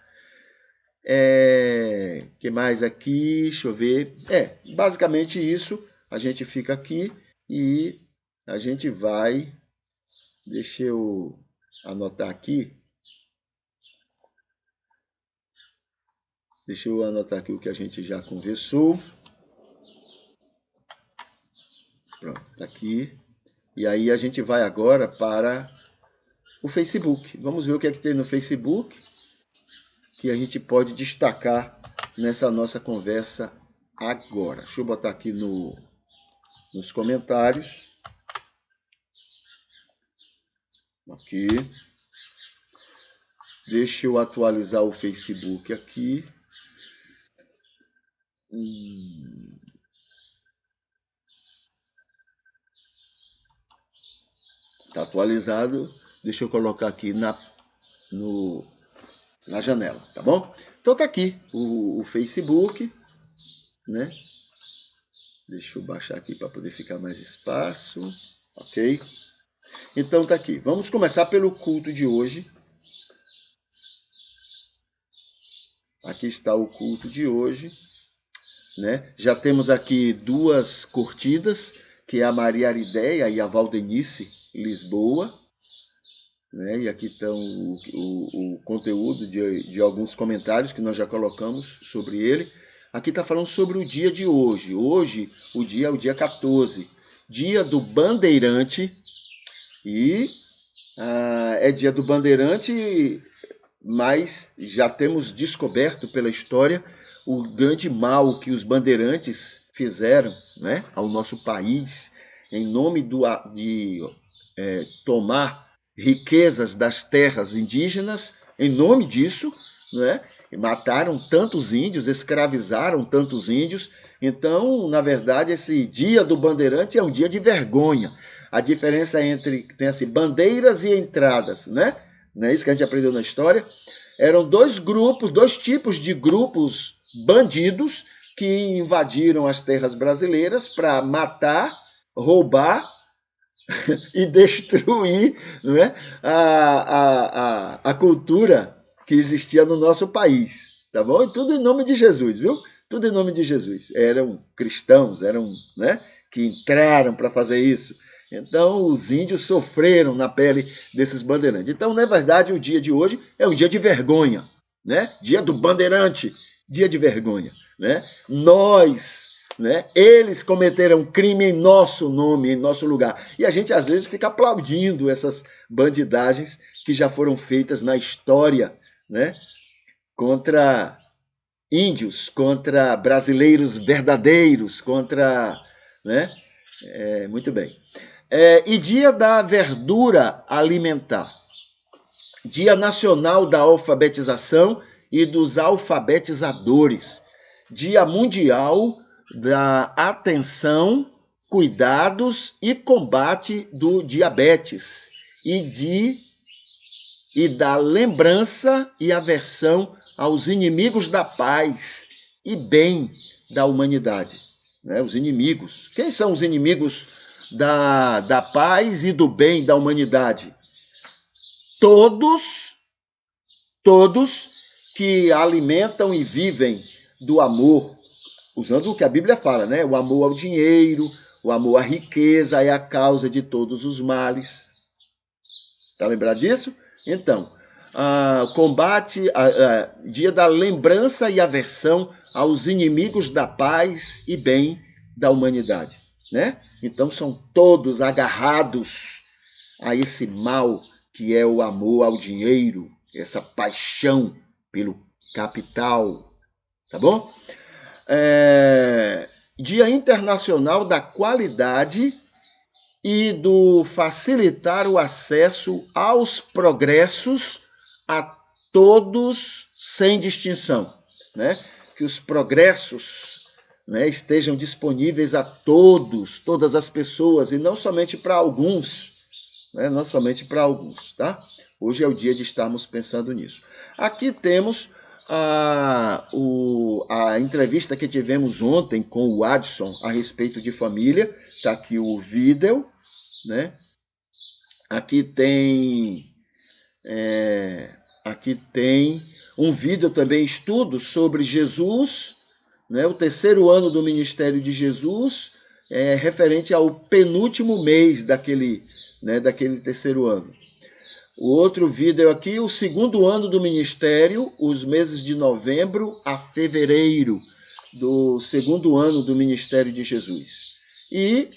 Que mais aqui? Deixa eu ver. Basicamente isso. A gente fica aqui e a gente vai. Deixa eu anotar aqui. Deixa eu anotar aqui o que a gente já conversou. Pronto, tá aqui. E aí a gente vai agora para o Facebook. Vamos ver o que é que tem no Facebook que a gente pode destacar nessa nossa conversa agora. Deixa eu botar aqui nos comentários. Aqui. Deixa eu atualizar o Facebook aqui. Está atualizado. Deixa eu colocar aqui na janela, tá bom? Então tá aqui o Facebook, né? Deixa eu baixar aqui para poder ficar mais espaço, ok? Então tá aqui. Vamos começar pelo culto de hoje. Aqui está o culto de hoje, né? Já temos aqui 2 curtidas, que é a Maria Arideia e a Valdenice Lisboa, né? E aqui estão o conteúdo de alguns comentários que nós já colocamos sobre ele. Aqui está falando sobre o dia de hoje. Hoje, o dia é o dia 14, dia do Bandeirante. E é dia do Bandeirante, mas já temos descoberto pela história o grande mal que os bandeirantes fizeram, né, ao nosso país, em nome de tomar riquezas das terras indígenas, em nome disso, né, mataram tantos índios, escravizaram tantos índios. Então, na verdade, esse dia do Bandeirante é um dia de vergonha. A diferença entre tem assim, bandeiras e entradas, né? Não é isso que a gente aprendeu na história? Eram 2 tipos de grupos bandidos que invadiram as terras brasileiras para matar, roubar e destruir, não é? a cultura que existia no nosso país, tá bom? E tudo em nome de Jesus, viu? Tudo em nome de Jesus. Eram cristãos, né, que entraram para fazer isso. Então, os índios sofreram na pele desses bandeirantes. Então, na verdade, o dia de hoje é um dia de vergonha, né? Dia do bandeirante, dia de vergonha, né? Nós, né? Eles cometeram crime em nosso nome, em nosso lugar. E a gente, às vezes, fica aplaudindo essas bandidagens que já foram feitas na história, né? Contra índios, contra brasileiros verdadeiros, contra... né? Muito bem. E dia da verdura alimentar. Dia nacional da alfabetização e dos alfabetizadores. Dia mundial da atenção, cuidados e combate do diabetes. E da lembrança e aversão aos inimigos da paz e bem da humanidade. Né? Os inimigos. Quem são os inimigos da paz e do bem da humanidade? Todos que alimentam e vivem do amor, usando o que a Bíblia fala, né? O amor ao dinheiro, o amor à riqueza é a causa de todos os males. Está lembrado disso? Então, combate, dia da lembrança e aversão aos inimigos da paz e bem da humanidade. Né? Então são todos agarrados a esse mal que é o amor ao dinheiro, essa paixão pelo capital, tá bom? Dia Internacional da Qualidade e do facilitar o acesso aos progressos a todos sem distinção, né? Que os progressos né, estejam disponíveis a todos, todas as pessoas, e não somente para alguns, né, não somente para alguns, tá? Hoje é o dia de estarmos pensando nisso. Aqui temos a entrevista que tivemos ontem com o Adson a respeito de família. Está aqui o vídeo, né? Aqui tem um vídeo também, estudo sobre Jesus, né? O terceiro ano do ministério de Jesus, referente ao penúltimo mês daquele terceiro ano. O outro vídeo aqui, o segundo ano do ministério, os meses de novembro a fevereiro do segundo ano do ministério de Jesus. E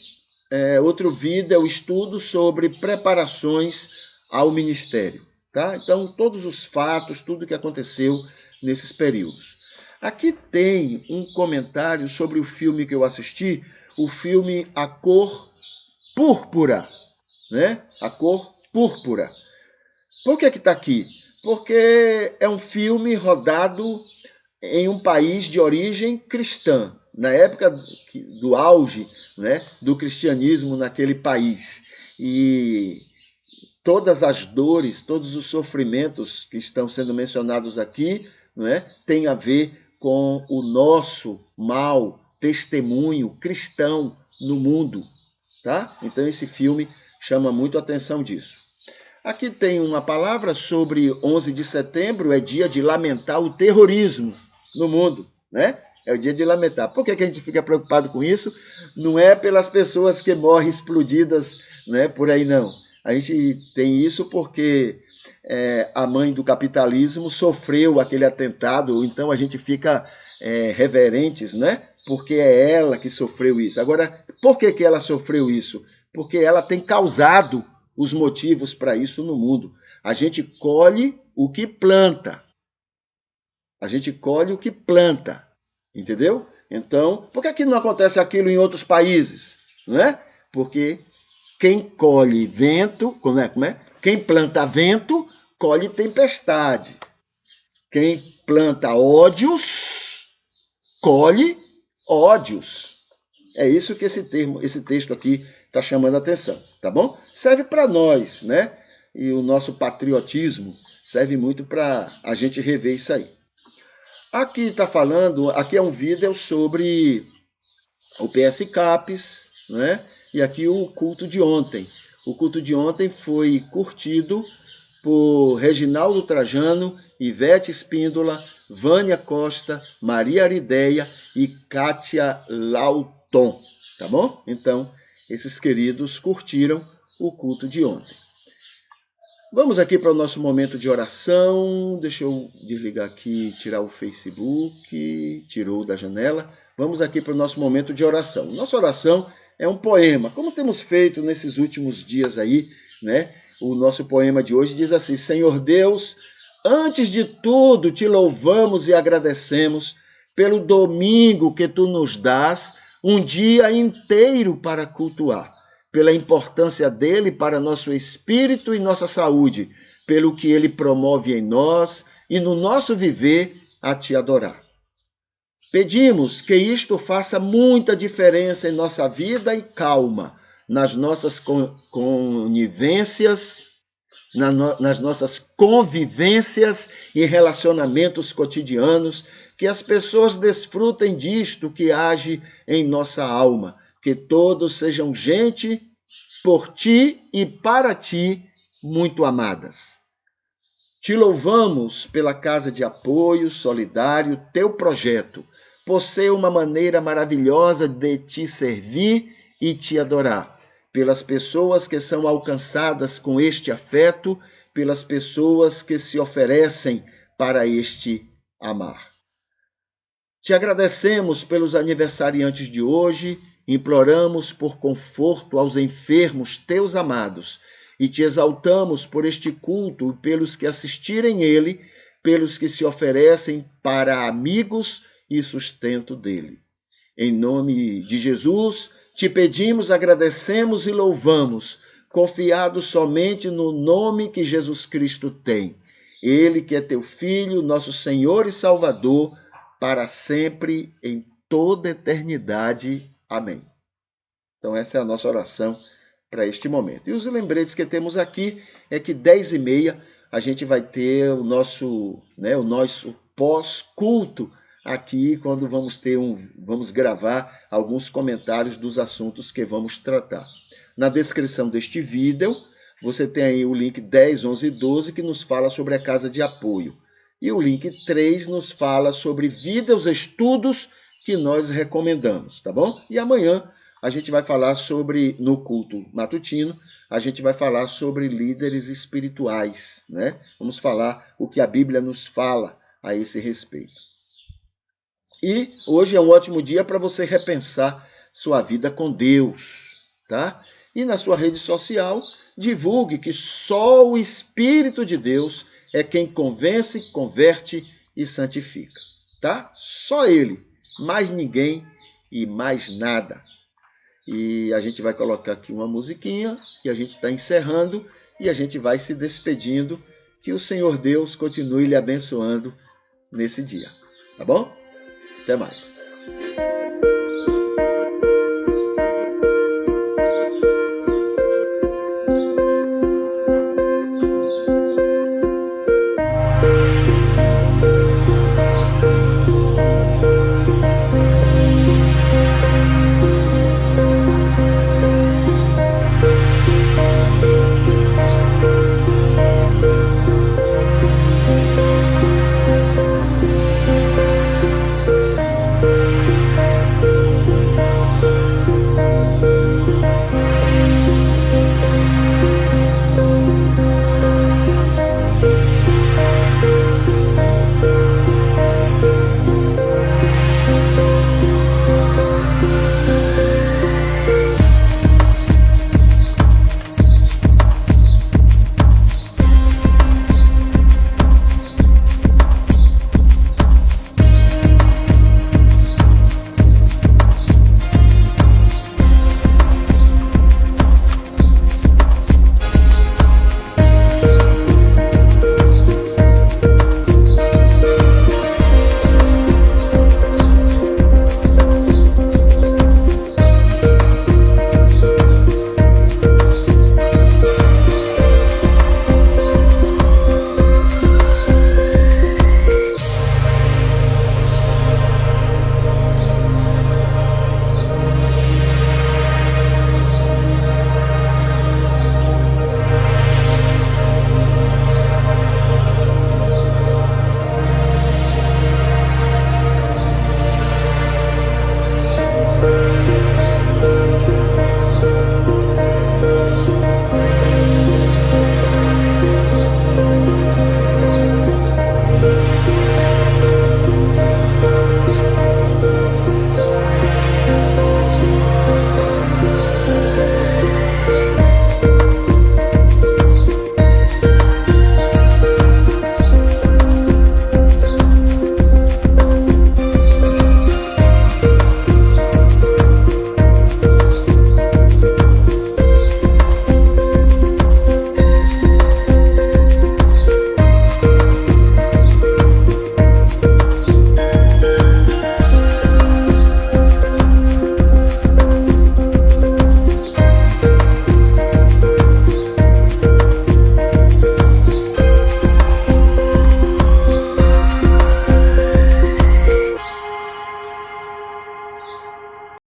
outro vídeo é o estudo sobre preparações ao ministério. Tá? Então, todos os fatos, tudo o que aconteceu nesses períodos. Aqui tem um comentário sobre o filme que eu assisti, o filme A Cor Púrpura. Né? A Cor Púrpura. Por que está aqui? Porque é um filme rodado em um país de origem cristã, na época do auge, né, do cristianismo naquele país. E todas as dores, todos os sofrimentos que estão sendo mencionados aqui, né, têm a ver com o nosso mau testemunho cristão no mundo. Tá? Então esse filme chama muito a atenção disso. Aqui tem uma palavra sobre 11 de setembro, é dia de lamentar o terrorismo no mundo, né? É o dia de lamentar. Por que a gente fica preocupado com isso? Não é pelas pessoas que morrem explodidas, né, por aí, não. A gente tem isso porque a mãe do capitalismo sofreu aquele atentado, então a gente fica reverentes, né? Porque é ela que sofreu isso. Agora, por que ela sofreu isso? Porque ela tem causado os motivos para isso no mundo. A gente colhe o que planta. A gente colhe o que planta. Entendeu? Então, por que não acontece aquilo em outros países? Não é? Porque quem colhe vento, como é? Quem planta vento, colhe tempestade. Quem planta ódios, colhe ódios. É isso que esse texto aqui está chamando a atenção, tá bom? Serve para nós, né? E o nosso patriotismo serve muito para a gente rever isso aí. Aqui é um vídeo sobre o PS Capes, né? E aqui o culto de ontem. O culto de ontem foi curtido por Reginaldo Trajano, Ivete Espíndola, Vânia Costa, Maria Arideia e Kátia Lauton, tá bom? Então, esses queridos curtiram o culto de ontem. Vamos aqui para o nosso momento de oração. Deixa eu desligar aqui, tirar o Facebook, tirou da janela. Vamos aqui para o nosso momento de oração. Nossa oração é um poema, como temos feito nesses últimos dias aí, né? O nosso poema de hoje diz assim: Senhor Deus, antes de tudo te louvamos e agradecemos pelo domingo que tu nos dás, um dia inteiro para cultuar, pela importância dele para nosso espírito e nossa saúde, pelo que ele promove em nós e no nosso viver a te adorar. Pedimos que isto faça muita diferença em nossa vida e calma, nas nossas convivências, nas nossas convivências e relacionamentos cotidianos, que as pessoas desfrutem disto que age em nossa alma, que todos sejam gente por ti e para ti muito amadas. Te louvamos pela Casa de Apoio Solidário, teu projeto, por ser uma maneira maravilhosa de te servir e te adorar, pelas pessoas que são alcançadas com este afeto, pelas pessoas que se oferecem para este amar. Te agradecemos pelos aniversariantes de hoje, imploramos por conforto aos enfermos, teus amados, e te exaltamos por este culto e pelos que assistirem ele, pelos que se oferecem para amigos e sustento dele. Em nome de Jesus, te pedimos, agradecemos e louvamos, confiados somente no nome que Jesus Cristo tem. Ele que é teu Filho, nosso Senhor e Salvador, para sempre, em toda a eternidade. Amém. Então essa é a nossa oração para este momento. E os lembretes que temos aqui é que 10h30 a gente vai ter o nosso pós-culto aqui, quando vamos gravar alguns comentários dos assuntos que vamos tratar. Na descrição deste vídeo, você tem aí o link 10, 11 e 12, que nos fala sobre a casa de apoio. E o link 3 nos fala sobre vida aos estudos que nós recomendamos, tá bom? E amanhã a gente vai falar sobre, no culto matutino, a gente vai falar sobre líderes espirituais, né? Vamos falar o que a Bíblia nos fala a esse respeito. E hoje é um ótimo dia para você repensar sua vida com Deus, tá? E na sua rede social, divulgue que só o Espírito de Deus é quem convence, converte e santifica, tá? Só Ele, mais ninguém e mais nada. E a gente vai colocar aqui uma musiquinha que a gente está encerrando e a gente vai se despedindo. Que o Senhor Deus continue lhe abençoando nesse dia, tá bom? Até mais.